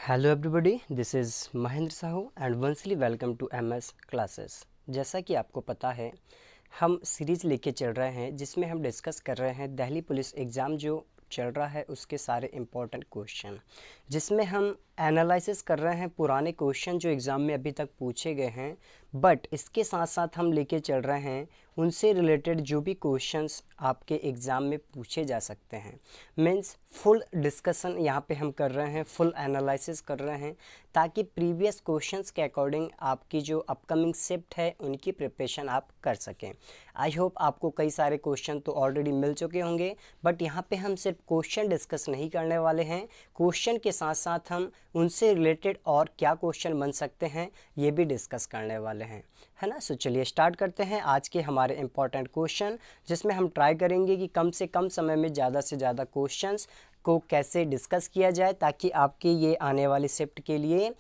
Hello everybody, this is Mahendra Sahu and वंसली welcome to MS classes. जैसा कि आपको पता है, हम सीरीज़ लेके चल रहे हैं जिसमें हम डिस्कस कर रहे हैं दिल्ली पुलिस एग्ज़ाम जो चल रहा है उसके सारे इम्पोर्टेंट क्वेश्चन, जिसमें हम एनालिसिस कर रहे हैं पुराने क्वेश्चन जो एग्ज़ाम में अभी तक पूछे गए हैं। बट इसके साथ साथ हम लेके चल रहे हैं उनसे रिलेटेड जो भी क्वेश्चंस आपके एग्ज़ाम में पूछे जा सकते हैं। मीन्स फुल डिस्कशन यहाँ पे हम कर रहे हैं, फुल एनालिसिस कर रहे हैं, ताकि प्रीवियस क्वेश्चंस के अकॉर्डिंग आपकी जो अपकमिंग शिफ्ट है उनकी प्रिपरेशन आप कर सकें। आई होप आपको कई सारे क्वेश्चन तो ऑलरेडी मिल चुके होंगे, बट यहाँ पे हम सिर्फ क्वेश्चन डिस्कस नहीं करने वाले हैं। क्वेश्चन के साथ साथ हम उनसे रिलेटेड और क्या क्वेश्चन बन सकते हैं ये भी डिस्कस करने वाले हैं, है ना। सो चलिए स्टार्ट करते हैं आज के हमारे इम्पॉर्टेंट क्वेश्चन, जिसमें हम ट्राई करेंगे कि कम से कम समय में ज़्यादा से ज़्यादा क्वेश्चंस को कैसे डिस्कस किया जाए ताकि आपके ये आने वाली शिफ्ट के लिए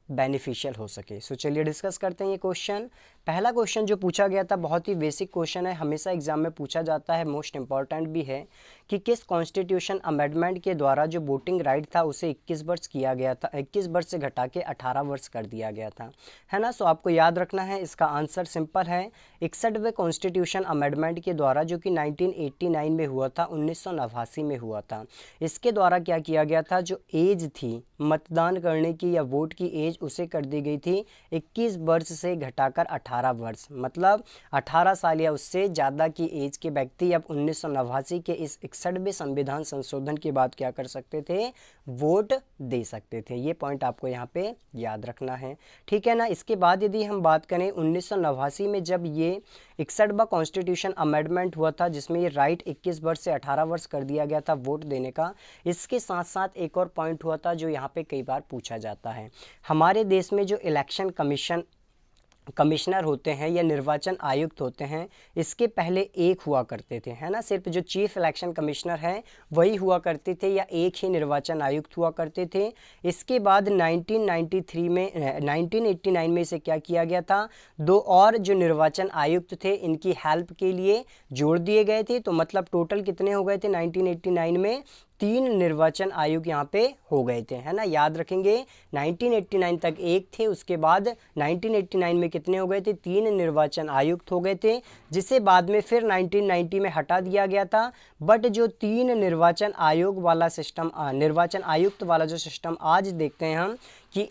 बेनिफिशियल हो सके। सो चलिए डिस्कस करते हैं ये क्वेश्चन। पहला क्वेश्चन जो पूछा गया था बहुत ही बेसिक क्वेश्चन है, हमेशा एग्जाम में पूछा जाता है, मोस्ट इंपॉर्टेंट भी है कि किस कॉन्स्टिट्यूशन अमेंडमेंट के द्वारा जो वोटिंग राइट था उसे 21 वर्ष किया गया था, 21 वर्ष से घटा के 18 वर्ष कर दिया गया था, है ना। सो आपको याद रखना है, इसका आंसर सिंपल है 61वें कॉन्स्टिट्यूशन अमेंडमेंट के द्वारा जो कि 1989 में हुआ था, 1989 में हुआ था। इसके द्वारा क्या किया गया था, जो एज थी मतदान करने की या वोट की एज उसे कर दी गई थी 21 वर्ष से घटाकर 18 वर्ष, मतलब 18 साल या उससे ज़्यादा की एज के व्यक्ति अब 1989 के इस 61वें संविधान संशोधन के बाद क्या कर सकते थे, वोट दे सकते थे। ये पॉइंट आपको यहाँ पे याद रखना है, ठीक है ना। इसके बाद यदि हम बात करें 1989 में जब ये 61वां कॉन्स्टिट्यूशन अमेंडमेंट हुआ था जिसमें ये राइट 21 वर्ष से 18 वर्ष कर दिया गया था वोट देने का, इसके साथ साथ एक और पॉइंट हुआ था जो यहाँ पे कई बार पूछा जाता है। हमारे देश में जो इलेक्शन कमिश्नर होते हैं या निर्वाचन आयुक्त होते हैं, इसके पहले एक हुआ करते थे, है ना। सिर्फ जो चीफ इलेक्शन कमिश्नर हैं वही हुआ करते थे या एक ही निर्वाचन आयुक्त हुआ करते थे। इसके बाद 1989 में इसे क्या किया गया था, दो और जो निर्वाचन आयुक्त थे इनकी हेल्प के लिए जोड़ दिए गए थे। तो मतलब टोटल कितने हो गए थे 1989 में, 3 निर्वाचन आयोग यहाँ पे हो गए थे, है ना। याद रखेंगे 1989 तक एक थे, उसके बाद 1989 में कितने हो गए थे, 3 निर्वाचन आयुक्त हो गए थे, जिसे बाद में फिर 1990 में हटा दिया गया था। बट जो 3 निर्वाचन आयोग वाला सिस्टम, निर्वाचन आयुक्त वाला जो सिस्टम आज देखते हैं हम कि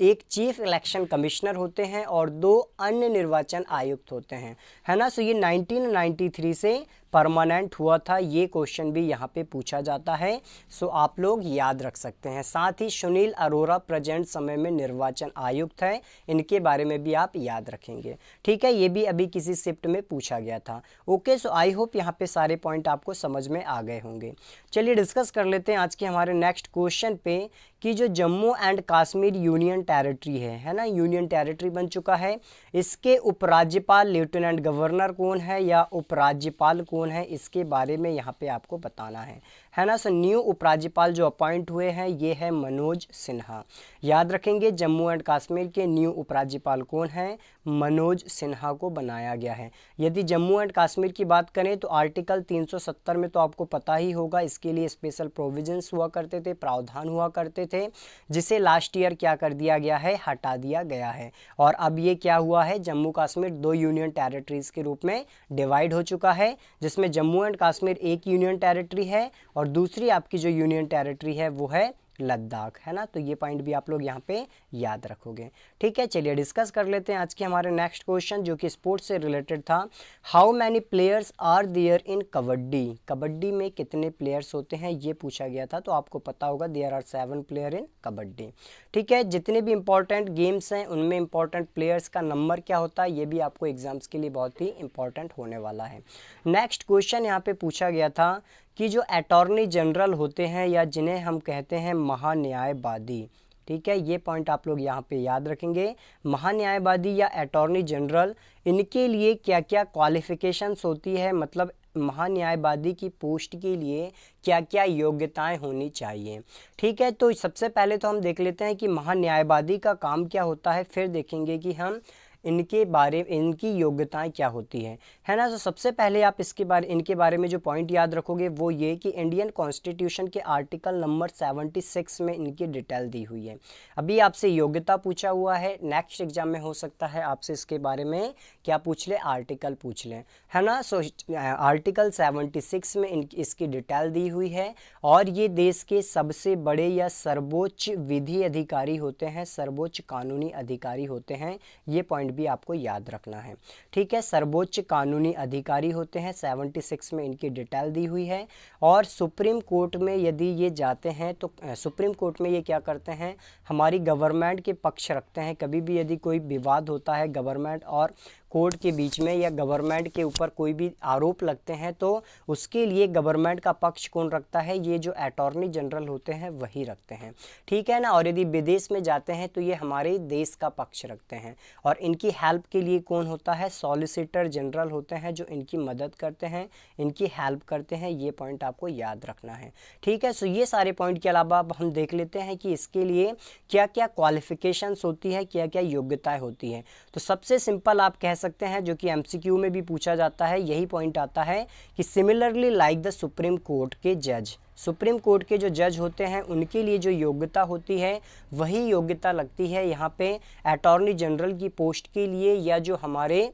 एक चीफ इलेक्शन कमिश्नर होते हैं और 2 अन्य निर्वाचन आयुक्त होते हैं, है ना। सो ये 1993 से परमानेंट हुआ था, ये क्वेश्चन भी यहाँ पे पूछा जाता है। सो आप लोग याद रख सकते हैं। साथ ही सुनील अरोड़ा प्रेजेंट समय में निर्वाचन आयुक्त है, इनके बारे में भी आप याद रखेंगे, ठीक है। ये भी अभी किसी शिफ्ट में पूछा गया था। ओके, सो आई होप यहाँ पे सारे पॉइंट आपको समझ में आ गए होंगे। चलिए डिस्कस कर लेते हैं आज के हमारे नेक्स्ट क्वेश्चन पे कि जो Jammu and Kashmir union territory है ना, यूनियन टेरिटरी बन चुका है, इसके उपराज्यपाल लेफ्टिनेंट गवर्नर कौन है या उपराज्यपाल कौन है, इसके बारे में यहाँ पे आपको बताना है ना। सो न्यू उपराज्यपाल जो अपॉइंट हुए हैं ये है मनोज सिन्हा। याद रखेंगे जम्मू एंड कश्मीर के न्यू उपराज्यपाल कौन है, मनोज सिन्हा को बनाया गया है। यदि जम्मू एंड कश्मीर की बात करें तो आर्टिकल 370 में तो आपको पता ही होगा, इसके लिए स्पेशल प्रोविजंस हुआ करते थे, प्रावधान हुआ करते थे, जिसे लास्ट ईयर क्या कर दिया गया है, हटा दिया गया है। और अब ये क्या हुआ है, जम्मू कश्मीर 2 यूनियन टेरिटरीज के रूप में डिवाइड हो चुका है, जिसमें जम्मू एंड कश्मीर एक यूनियन टेरिटरी है और दूसरी आपकी जो यूनियन टेरिटरी है वो है लद्दाख, है ना। तो ये पॉइंट भी आप लोग यहाँ पे याद रखोगे, ठीक है। चलिए डिस्कस कर लेते हैं आज के हमारे नेक्स्ट क्वेश्चन जो कि स्पोर्ट्स से रिलेटेड था। How many players are there in kabaddi, kabaddi में कितने प्लेयर्स होते हैं ये पूछा गया था। तो आपको पता होगा there are 7 player in kabaddi, ठीक है। जितने भी इंपॉर्टेंट गेम्स हैं उनमें इंपॉर्टेंट प्लेयर्स का नंबर क्या होता है ये भी आपको एग्जाम्स के लिए बहुत ही इंपॉर्टेंट होने वाला है। नेक्स्ट क्वेश्चन यहाँ पे पूछा गया था कि जो अटॉर्नी जनरल होते हैं या जिन्हें हम कहते हैं महान्यायवादी, ठीक है, ये पॉइंट आप लोग यहाँ पे याद रखेंगे। महान्यायवादी या अटॉर्नी जनरल, इनके लिए क्या क्या क्वालिफिकेशंस होती है, मतलब महान्यायवादी की पोस्ट के लिए क्या क्या योग्यताएं होनी चाहिए, ठीक है। तो सबसे पहले तो हम देख लेते हैं कि महान्यायवादी का काम क्या होता है, फिर देखेंगे कि हम इनकी योग्यताएं क्या होती है ना। तो सबसे पहले आप इनके बारे में जो पॉइंट याद रखोगे वो ये कि इंडियन कॉन्स्टिट्यूशन के आर्टिकल नंबर 76 में इनकी डिटेल दी हुई है। अभी आपसे योग्यता पूछा हुआ है, नेक्स्ट एग्जाम में हो सकता है आपसे इसके बारे में क्या पूछ ले, आर्टिकल पूछ लें, है ना। सो आर्टिकल 76 में इसकी डिटेल दी हुई है और ये देश के सबसे बड़े या सर्वोच्च विधि अधिकारी होते हैं, सर्वोच्च कानूनी अधिकारी होते हैं। ये पॉइंट भी आपको याद रखना है, ठीक है। सर्वोच्च कानूनी अधिकारी होते हैं, 76 में इनकी डिटेल दी हुई है। और सुप्रीम कोर्ट में यदि ये जाते हैं तो सुप्रीम कोर्ट में ये क्या करते हैं, हमारी गवर्नमेंट के पक्ष रखते हैं। कभी भी यदि कोई विवाद होता है गवर्नमेंट और कोर्ट के बीच में या गवर्नमेंट के ऊपर कोई भी आरोप लगते हैं तो उसके लिए गवर्नमेंट का पक्ष कौन रखता है, ये जो अटॉर्नी जनरल होते हैं वही रखते हैं, ठीक है ना। और यदि विदेश में जाते हैं तो ये हमारे देश का पक्ष रखते हैं। और इनकी हेल्प के लिए कौन होता है, सॉलिसिटर जनरल होते हैं जो इनकी मदद करते हैं, इनकी हेल्प करते हैं। ये पॉइंट आपको याद रखना है, ठीक है। सो ये सारे पॉइंट के अलावा अब हम देख लेते हैं कि इसके लिए क्या क्या क्वालिफिकेशंस होती है, क्या क्या योग्यताएं होती है। तो सबसे सिंपल आप कह सकते हैं, जो कि एमसीक्यू में भी पूछा जाता है, यही पॉइंट आता है कि similarly like the supreme court के जज, सुप्रीम कोर्ट के जो जज होते हैं उनके लिए जो योग्यता होती है वही योग्यता लगती है यहाँ पे अटॉर्नी जनरल की पोस्ट के लिए, या जो हमारे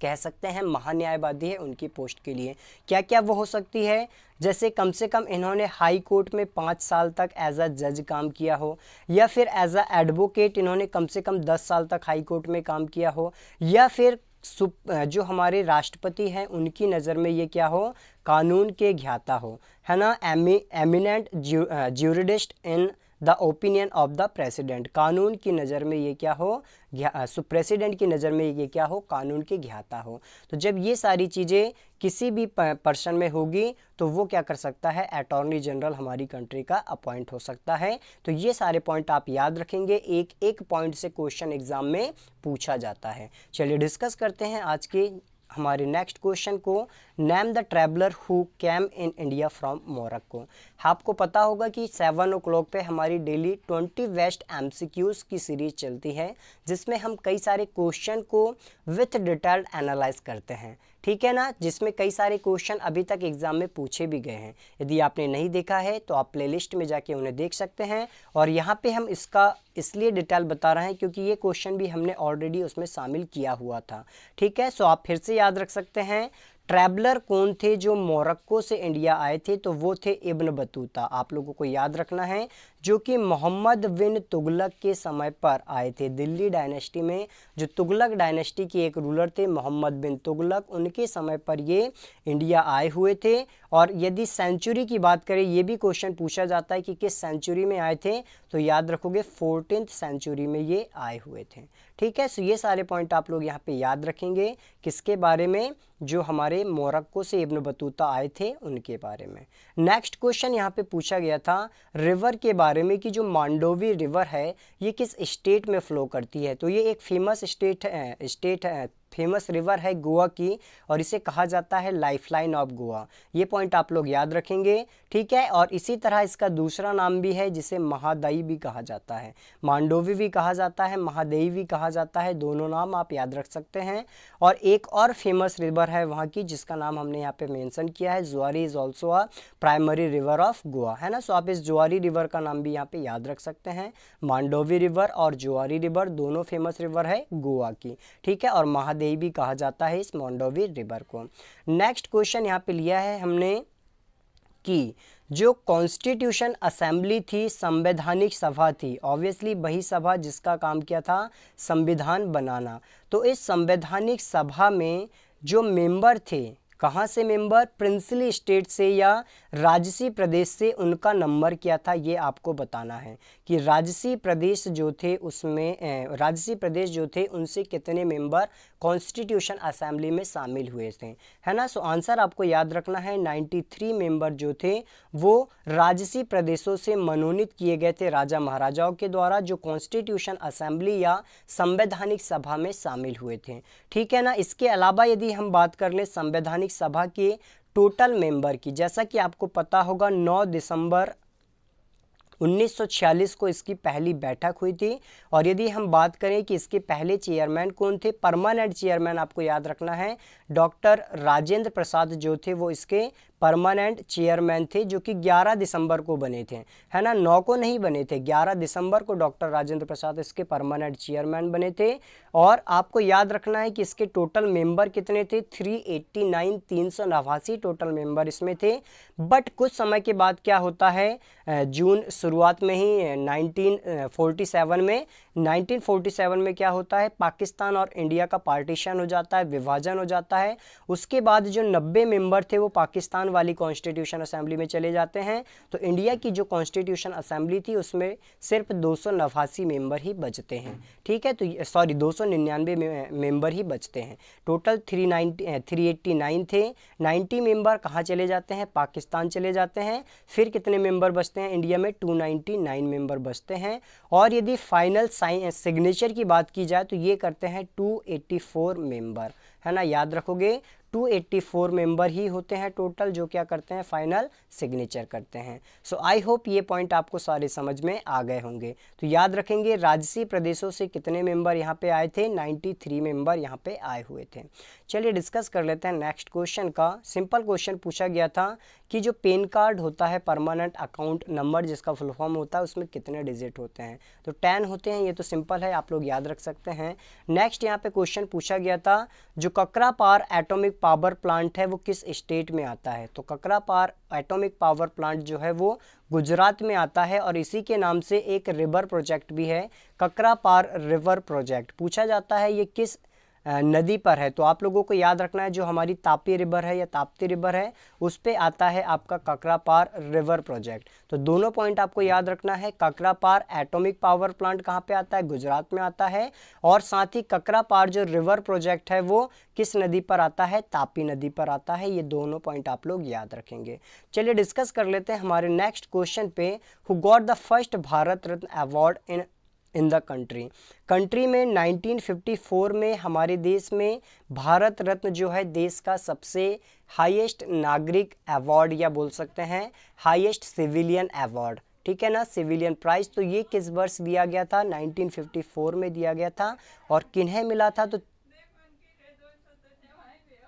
कह सकते हैं महान्यायवादी है उनकी पोस्ट के लिए। क्या क्या वो हो सकती है, जैसे कम से कम इन्होंने हाई कोर्ट में 5 साल तक एज अ जज काम किया हो, या फिर एज अ एडवोकेट इन्होंने कम से कम 10 साल तक हाई कोर्ट में काम किया हो, या फिर जो हमारे राष्ट्रपति हैं उनकी नज़र में ये क्या हो, कानून के ज्ञाता हो, है ना। Eminent jurist in the opinion of the president, कानून की नज़र में ये क्या हो, प्रेसिडेंट की नज़र में ये क्या हो, कानून के ज्ञाता हो। तो जब ये सारी चीज़ें किसी भी पर्सन में होगी तो वो क्या कर सकता है, अटॉर्नी जनरल हमारी कंट्री का अपॉइंट हो सकता है। तो ये सारे पॉइंट आप याद रखेंगे, एक एक पॉइंट से क्वेश्चन एग्जाम में पूछा जाता है। चलिए डिस्कस करते हैं आज के हमारे नेक्स्ट क्वेश्चन को। Name the traveller who came in India from Morocco. आपको पता होगा कि 7 o'clock पे हमारी डेली 20 वेस्ट एमसीक्यूज़ की सीरीज चलती है जिसमें हम कई सारे क्वेश्चन को विथ डिटेल्ड एनालाइज करते हैं, ठीक है ना, जिसमें कई सारे क्वेश्चन अभी तक एग्जाम में पूछे भी गए हैं। यदि आपने नहीं देखा है तो आप प्लेलिस्ट में जाके उन्हें देख सकते हैं। और यहाँ पे हम इसका इसलिए डिटेल बता रहे हैं क्योंकि ये क्वेश्चन भी हमने ऑलरेडी उसमें शामिल किया हुआ था, ठीक है। सो आप फिर से याद रख सकते हैं, ट्रैवलर कौन थे जो मोरक्को से इंडिया आए थे, तो वो थे इब्न बतूता, आप लोगों को याद रखना है, जो कि मोहम्मद बिन तुगलक के समय पर आए थे। दिल्ली डायनेस्टी में जो तुगलक डायनेस्टी के एक रूलर थे मोहम्मद बिन तुगलक, उनके समय पर ये इंडिया आए हुए थे। और यदि सेंचुरी की बात करें, ये भी क्वेश्चन पूछा जाता है कि किस सेंचुरी में आए थे, तो याद रखोगे 14th सेंचुरी में ये आए हुए थे, ठीक है। सो ये सारे पॉइंट आप लोग यहाँ पे याद रखेंगे, किसके बारे में, जो हमारे मोरक्को से इब्न बतूता आए थे उनके बारे में। नेक्स्ट क्वेश्चन यहाँ पे पूछा गया था रिवर के बारे में कि जो मांडोवी रिवर है ये किस स्टेट में फ्लो करती है। तो ये एक फेमस स्टेट है, फेमस रिवर है गोवा की, और इसे कहा जाता है लाइफलाइन ऑफ गोवा। ये पॉइंट आप लोग याद रखेंगे, ठीक है। और इसी तरह इसका दूसरा नाम भी है जिसे महादाई भी कहा जाता है, मांडोवी भी कहा जाता है, महादेवी भी कहा जाता है, दोनों नाम आप याद रख सकते हैं। और एक और फेमस रिवर है वहाँ की जिसका नाम हमने यहाँ पे मेंशन किया है, जुआरी is also a primary river of Goa, है ना। सो आप इस जुआरी रिवर का नाम भी यहाँ पे याद रख सकते हैं। मांडोवी रिवर और जुआरी रिवर दोनों फेमस रिवर है गोवा की, ठीक है। और महादेवी भी कहा जाता है इस मांडोवी रिवर को। नेक्स्ट क्वेश्चन यहाँ पे लिया है हमने कि जो कॉन्स्टिट्यूशन असेंबली थी, संवैधानिक सभा थी, ऑब्वियसली वही सभा जिसका काम किया था संविधान बनाना। तो इस संवैधानिक सभा में जो मेंबर थे, कहाँ से मेंबर, प्रिंसली स्टेट से या राजसी प्रदेश से, उनका नंबर क्या था ये आपको बताना है कि राजसी प्रदेश जो थे उसमें राजसी प्रदेश जो थे उनसे कितने मेंबर कॉन्स्टिट्यूशन असेंबली में शामिल हुए थे, है ना। सो आंसर आपको याद रखना है 93 मेंबर जो थे वो राजसी प्रदेशों से मनोनीत किए गए थे राजा महाराजाओं के द्वारा, जो कॉन्स्टिट्यूशन असेंबली या संवैधानिक सभा में शामिल हुए थे, ठीक है ना। इसके अलावा यदि हम बात कर लें संवैधानिक सभा के टोटल मेंबर की, जैसा कि आपको पता होगा 9 1946 को इसकी पहली बैठक हुई थी। और यदि हम बात करें कि इसके पहले चेयरमैन कौन थे, परमानेंट चेयरमैन आपको याद रखना है डॉक्टर राजेंद्र प्रसाद जो थे वो इसके परमानेंट चेयरमैन थे, जो कि 11 दिसंबर को बने थे, है ना, 9 को नहीं बने थे, 11 दिसंबर को डॉक्टर राजेंद्र प्रसाद इसके परमानेंट चेयरमैन बने थे। और आपको याद रखना है कि इसके टोटल मेंबर कितने थे, 389, 389 टोटल मेंबर इसमें थे। बट कुछ समय के बाद क्या होता है, जून शुरुआत में ही 1947 में क्या होता है, पाकिस्तान और इंडिया का पार्टीशन हो जाता है, विभाजन हो जाता है। उसके बाद जो 90 मेंबर थे वो पाकिस्तान वाली कॉन्स्टिट्यूशन असेंबली में चले जाते हैं। तो इंडिया की जो कॉन्स्टिट्यूशन असेंबली थी उसमें सिर्फ 289 मेंबर ही बचते हैं, ठीक है, तो सॉरी 299 मेंबर ही बचते हैं। टोटल 389 थे, 90 मेंबर कहाँ चले जाते हैं, पाकिस्तान चले जाते हैं। फिर कितने मेंबर बचते हैं इंडिया में, 299 मेंबर बचते हैं। और यदि फाइनल सिग्नेचर की बात की जाए तो ये करते हैं 284 मेंबर, है ना, याद रखोगे 284 मेंबर ही होते हैं टोटल, जो क्या करते हैं, फाइनल सिग्नेचर करते हैं। सो आई होप ये पॉइंट आपको सारे समझ में आ गए होंगे। तो याद रखेंगे राजसी प्रदेशों से कितने मेंबर यहाँ पे आए थे, 93 मेंबर यहाँ पे आए हुए थे। चलिए डिस्कस कर लेते हैं नेक्स्ट क्वेश्चन का। सिंपल क्वेश्चन पूछा गया था कि जो पैन कार्ड होता है, परमानेंट अकाउंट नंबर जिसका फुल फॉर्म होता है, उसमें कितने डिजिट होते हैं, तो 10 होते हैं। ये तो सिंपल है, आप लोग याद रख सकते हैं। नेक्स्ट यहाँ पे क्वेश्चन पूछा गया था जो ककरापार एटॉमिक पावर प्लांट है वो किस स्टेट में आता है, तो ककरापार एटॉमिक पावर प्लांट जो है वो गुजरात में आता है। और इसी के नाम से एक रिवर प्रोजेक्ट भी है, ककरापार रिवर प्रोजेक्ट। पूछा जाता है ये किस नदी पर है, तो आप लोगों को याद रखना है जो हमारी तापी रिवर है या ताप्ती रिवर है उस पे आता है आपका ककरापार रिवर प्रोजेक्ट। तो दोनों पॉइंट आपको याद रखना है, ककरापार एटॉमिक पावर प्लांट कहाँ पे आता है, गुजरात में आता है। और साथ ही ककरापार जो रिवर प्रोजेक्ट है वो किस नदी पर आता है, तापी नदी पर आता है। ये दोनों पॉइंट आप लोग याद रखेंगे। चलिए डिस्कस कर लेते हैं हमारे नेक्स्ट क्वेश्चन पे, who got the first Bharat Ratna award in the country में 1954 में हमारे देश में भारत रत्न जो है देश का सबसे हाईएस्ट नागरिक अवार्ड या बोल सकते हैं हाईएस्ट सिविलियन अवार्ड, ठीक है ना, सिविलियन प्राइज। तो ये किस वर्ष दिया गया था, 1954 में दिया गया था। और किन्हें मिला था, तो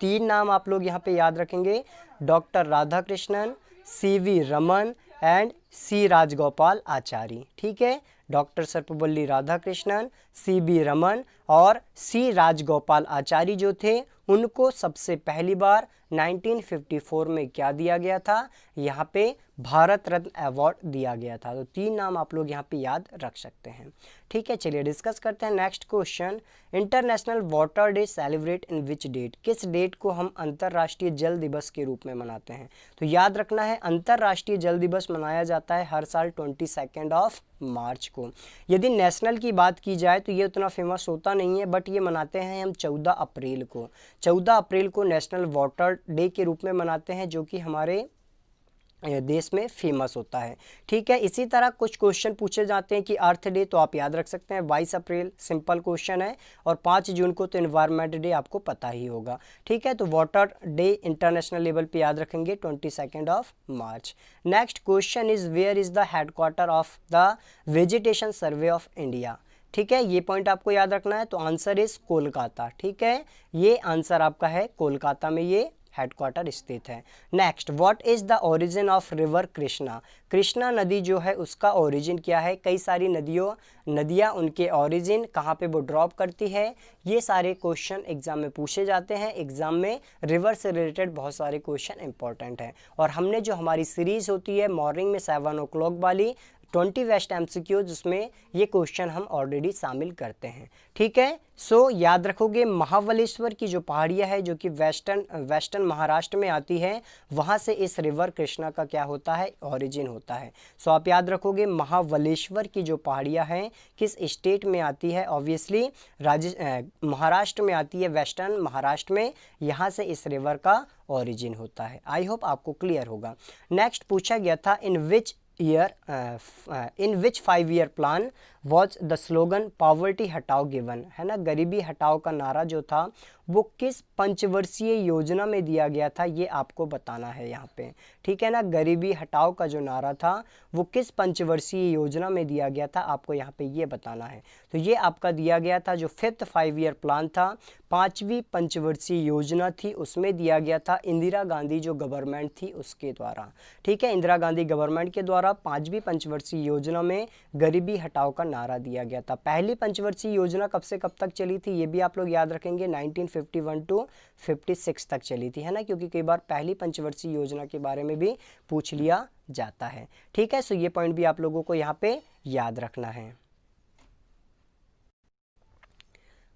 3 नाम आप लोग यहाँ पे याद रखेंगे, doctor Radhakrishnan, CV Raman and C Rajagopal Acharya, ठीक है, डॉक्टर सर्वपल्ली राधाकृष्णन, सीबी रमन और सी राजगोपाल आचार्य जो थे उनको सबसे पहली बार 1954 में क्या दिया गया था, यहाँ पे भारत रत्न अवार्ड दिया गया था। तो 3 नाम आप लोग यहाँ पे याद रख सकते हैं, ठीक है। चलिए डिस्कस करते हैं next question, international water day celebrate in which date, किस डेट को हम अंतर्राष्ट्रीय जल दिवस के रूप में मनाते हैं। तो याद रखना है अंतर्राष्ट्रीय जल दिवस मनाया जाता है हर साल 22 मार्च को। यदि नेशनल की बात की जाए तो ये उतना फेमस होता नहीं है, बट ये मनाते हैं हम 14 अप्रैल को, 14 अप्रैल को नेशनल वाटर डे के रूप में मनाते हैं, जो कि हमारे देश में फेमस होता है, ठीक है। इसी तरह कुछ क्वेश्चन पूछे जाते हैं कि अर्थ डे, तो आप याद रख सकते हैं 22 अप्रैल, सिंपल क्वेश्चन है। और 5 जून को तो एनवायरनमेंट डे आपको पता ही होगा, ठीक है। तो वाटर डे इंटरनेशनल लेवल पे याद रखेंगे 22 मार्च। Next question is where is the headquarter of the vegetation survey of India, ठीक है, ये पॉइंट आपको याद रखना है। तो आंसर इज कोलकाता, ठीक है, ये आंसर आपका है, कोलकाता में ये हेडक्वार्टर स्थित है। Next, what is the origin of river Krishna, Krishna नदी जो है उसका ओरिजिन क्या है। कई सारी नदियाँ उनके ओरिजिन कहाँ पे वो ड्रॉप करती है, ये सारे क्वेश्चन एग्जाम में पूछे जाते हैं। एग्जाम में रिवर से रिलेटेड बहुत सारे क्वेश्चन इंपॉर्टेंट हैं। और हमने जो हमारी सीरीज होती है मॉर्निंग में 7 o'clock वाली 20 वेस्ट MCQ, जिसमें ये क्वेश्चन हम ऑलरेडी शामिल करते हैं, ठीक है। सो याद रखोगे महाबलेश्वर की जो पहाड़ियाँ है जो कि वेस्टर्न महाराष्ट्र में आती है, वहाँ से इस रिवर कृष्णा का क्या होता है, ओरिजिन होता है। सो आप याद रखोगे महाबलेश्वर की जो पहाड़ियाँ हैं किस स्टेट में आती है, ऑब्वियसली महाराष्ट्र में आती है, वेस्टर्न महाराष्ट्र में, यहाँ से इस रिवर का ओरिजिन होता है। आई होप आपको क्लियर होगा। नेक्स्ट पूछा गया था इन विच 5-year plan was the slogan poverty हटाओ गिवन, है ना, गरीबी हटाओ का नारा जो था वो किस पंचवर्षीय योजना में दिया गया था, ये आपको बताना है यहाँ पे, ठीक है ना। गरीबी हटाओ का जो नारा था वो किस पंचवर्षीय योजना में दिया गया था, आपको यहाँ पे ये बताना है। तो ये आपका दिया गया था जो 5th 5 ईयर प्लान था, 5वीं पंचवर्षीय योजना थी, उसमें दिया गया था इंदिरा गांधी जो गवर्नमेंट थी उसके द्वारा, ठीक है। इंदिरा गांधी गवर्नमेंट के द्वारा 5वीं पंचवर्षीय योजना में गरीबी हटाओ का नारा दिया गया था। पहली पंचवर्षीय योजना कब से कब तक चली थी, ये भी आप लोग याद रखेंगे, 1951 टू 56 तक चली थी, है ना, क्योंकि कई बार पहली पंचवर्षीय योजना के बारे में भी पूछ लिया जाता है, ठीक है। सो ये पॉइंट भी आप लोगों को यहाँ पे याद रखना है।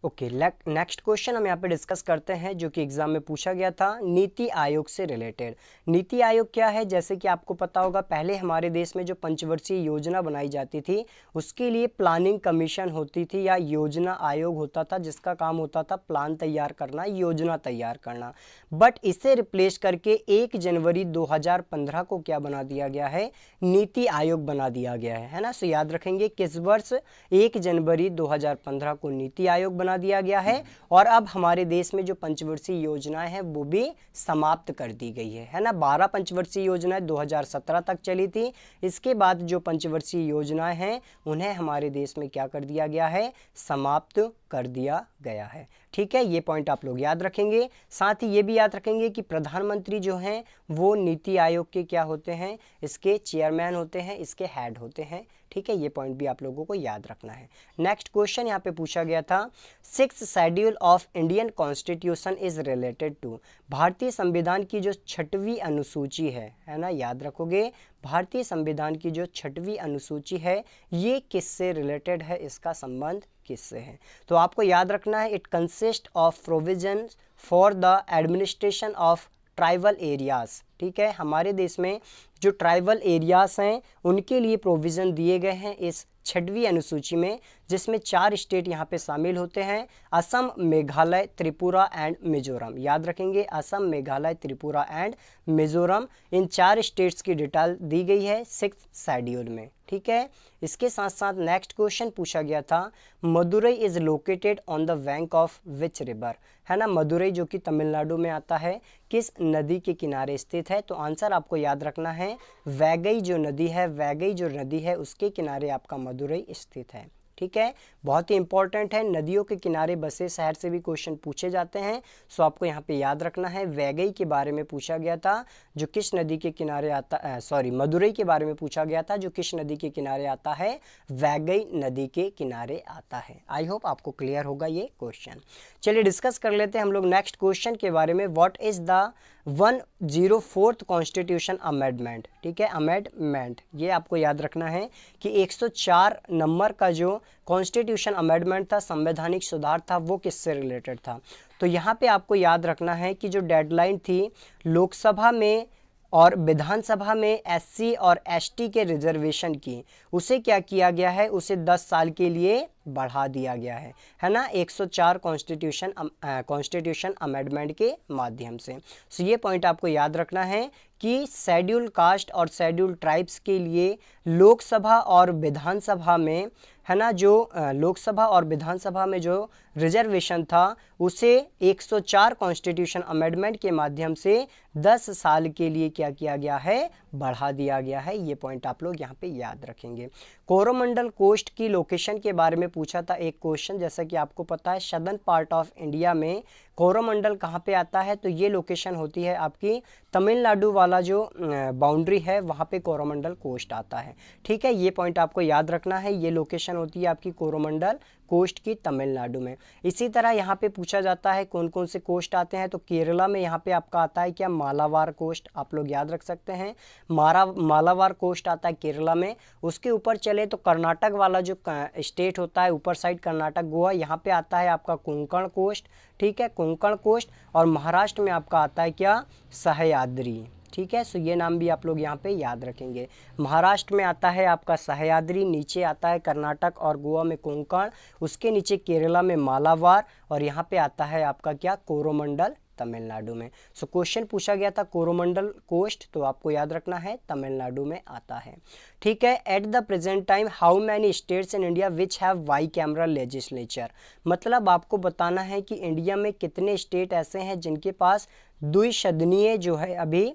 ओके, नेक्स्ट क्वेश्चन हम यहाँ पे डिस्कस करते हैं जो कि एग्जाम में पूछा गया था, नीति आयोग से रिलेटेड। नीति आयोग क्या है, जैसे कि आपको पता होगा पहले हमारे देश में जो पंचवर्षीय योजना बनाई जाती थी उसके लिए प्लानिंग कमीशन होती थी या योजना आयोग होता था, जिसका काम होता था प्लान तैयार करना, योजना तैयार करना। बट इसे रिप्लेस करके 1 जनवरी 2015 को क्या बना दिया गया है, नीति आयोग बना दिया गया है ना। सो याद रखेंगे किस वर्ष, 1 जनवरी 2015 को नीति आयोग बना दिया गया है। और अब हमारे देश में जो पंचवर्षीय योजनाएं हैं वो भी समाप्त कर दी गई है ना। 12 पंचवर्षीय योजनाएं 2017 तक चली थी। इसके बाद जो पंचवर्षीय योजनाएं हैं उन्हें हमारे देश में क्या कर दिया गया है, समाप्त कर दिया गया है, ठीक है। ये पॉइंट आप लोग याद रखेंगे। साथ ही ये भी याद रखेंगे कि प्रधानमंत्री जो हैं वो नीति आयोग के क्या होते हैं, इसके चेयरमैन होते हैं, इसके हेड होते हैं, ठीक है। ये पॉइंट भी आप लोगों को याद रखना है। नेक्स्ट क्वेश्चन यहाँ पे पूछा गया था, 6th schedule of Indian constitution is related to, भारतीय संविधान की जो 6वीं अनुसूची है ना, याद रखोगे भारतीय संविधान की जो 6वीं अनुसूची है ये किससे रिलेटेड है, इसका संबंध किससे है। तो आपको याद रखना है, it consist of provision for the administration of tribal areas, ठीक है। हमारे देश में जो ट्राइबल एरियाज हैं उनके लिए प्रोविज़न दिए गए हैं इस 6वीं अनुसूची में, जिसमें 4 स्टेट यहाँ पे शामिल होते हैं, असम, मेघालय, त्रिपुरा एंड मिजोरम। याद रखेंगे Assam, Meghalaya, Tripura and Mizoram, in 4 states की डिटेल दी गई है 6th शेड्यूल में, ठीक है। इसके साथ साथ नेक्स्ट क्वेश्चन पूछा गया था, Madurai is located on the bank of which river, है ना। मदुरई जो कि तमिलनाडु में आता है किस नदी के किनारे स्थित है, तो आंसर आपको याद रखना है वैगई जो नदी है, वैगई जो नदी है उसके किनारे आपका मदुरई स्थित है, ठीक है। बहुत ही इंपॉर्टेंट है, नदियों के किनारे बसे शहर से भी क्वेश्चन पूछे जाते हैं। सो आपको यहाँ पे याद रखना है, वैगई के बारे में पूछा गया था जो किस नदी के किनारे आता, मदुरई के बारे में पूछा गया था जो किस नदी के किनारे आता है, वैगई नदी के किनारे आता है। आई होप आपको क्लियर होगा ये क्वेश्चन। चलिए डिस्कस कर लेते हैं हम लोग नेक्स्ट क्वेश्चन के बारे में, what is the 104th constitution amendment, ठीक है। अमेंडमेंट ये आपको याद रखना है कि 104 नंबर का जो कॉन्स्टिट्यूशन अमेंडमेंट था, संवैधानिक सुधार था, वो किससे रिलेटेड था। तो यहाँ पे आपको याद रखना है कि जो डेडलाइन थी लोकसभा में और विधानसभा में एससी और एसटी के रिजर्वेशन की, उसे क्या किया गया है, उसे 10 साल के लिए बढ़ा दिया गया है ना, 104 कॉन्स्टिट्यूशन अमेंडमेंट के माध्यम से। सो ये पॉइंट आपको याद रखना है कि शेड्यूल कास्ट और शेड्यूल ट्राइब्स के लिए लोकसभा और विधानसभा में, है ना, जो लोकसभा और विधानसभा में जो रिजर्वेशन था उसे 104 कॉन्स्टिट्यूशन अमेंडमेंट के माध्यम से 10 साल के लिए क्या किया गया है, बढ़ा दिया गया है। ये पॉइंट आप लोग यहाँ पे याद रखेंगे। कोरोमंडल कोस्ट की लोकेशन के बारे में पूछा था एक क्वेश्चन, जैसा कि आपको पता है सदर्न पार्ट ऑफ इंडिया में कोरोमंडल कहाँ पे आता है, तो ये लोकेशन होती है आपकी तमिलनाडु वाला जो बाउंड्री है वहाँ पे कोरोमंडल कोस्ट आता है, ठीक है। ये पॉइंट आपको याद रखना है, ये लोकेशन होती है आपकी कोरोमंडल कोस्ट की तमिलनाडु में। इसी तरह यहाँ पे पूछा जाता है कौन कौन से कोस्ट आते हैं, तो केरला में यहाँ पे आपका आता है क्या, मालाबार कोस्ट, आप लोग याद रख सकते हैं, मालाबार कोस्ट आता है केरला में। उसके ऊपर चले तो कर्नाटक वाला जो स्टेट होता है ऊपर साइड, कर्नाटक गोवा, यहाँ पे आता है आपका कोंकण कोस्ट, ठीक है, कोंकण कोस्ट। और महाराष्ट्र में आपका आता है क्या, सह्याद्री, ठीक है। सो ये नाम भी आप लोग यहाँ पे याद रखेंगे। महाराष्ट्र में आता है आपका सह्याद्री, नीचे आता है कर्नाटक और गोवा में कोंकण, उसके नीचे केरला में मालाबार, और यहाँ पे आता है आपका क्या, कोरोमंडल तमिलनाडु में। सो क्वेश्चन पूछा गया था कोरोमंडल कोस्ट, तो आपको याद रखना है तमिलनाडु में आता है। ठीक है। At the present time how many states in India which have by cameral legislature, मतलब आपको बताना है कि इंडिया में कितने स्टेट ऐसे हैं जिनके पास द्विसदनीय जो है अभी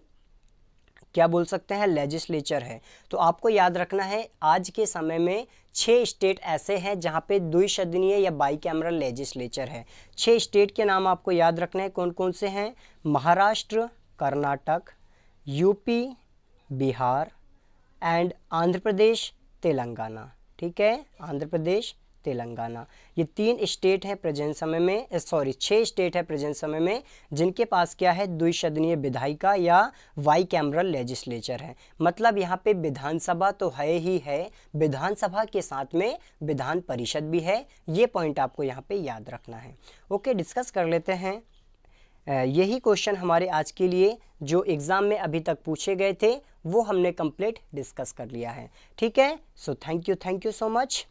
क्या बोल सकते हैं लेजिस्लेचर है। तो आपको याद रखना है आज के समय में 6 स्टेट ऐसे हैं जहां पे द्विसदनीय या बाई कैमरल लेजिस्लेचर है। 6 स्टेट के नाम आपको याद रखना है कौन कौन से हैं। Maharashtra, Karnataka, UP, Bihar and Andhra Pradesh, Telangana. ठीक है, आंध्र प्रदेश, तेलंगाना, ये 3 स्टेट हैं प्रेजेंट समय में, 6 स्टेट है प्रेजेंट समय में जिनके पास क्या है द्विसदनीय विधायिका या वाई कैमरल लेजिस्लेचर है। मतलब यहाँ पे विधानसभा तो है ही है, विधानसभा के साथ में विधान परिषद भी है। ये पॉइंट आपको यहाँ पे याद रखना है। ओके, डिस्कस कर लेते हैं। यही क्वेश्चन हमारे आज के लिए जो एग्ज़ाम में अभी तक पूछे गए थे वो हमने कंप्लीट डिस्कस कर लिया है। ठीक है, so thank you so much.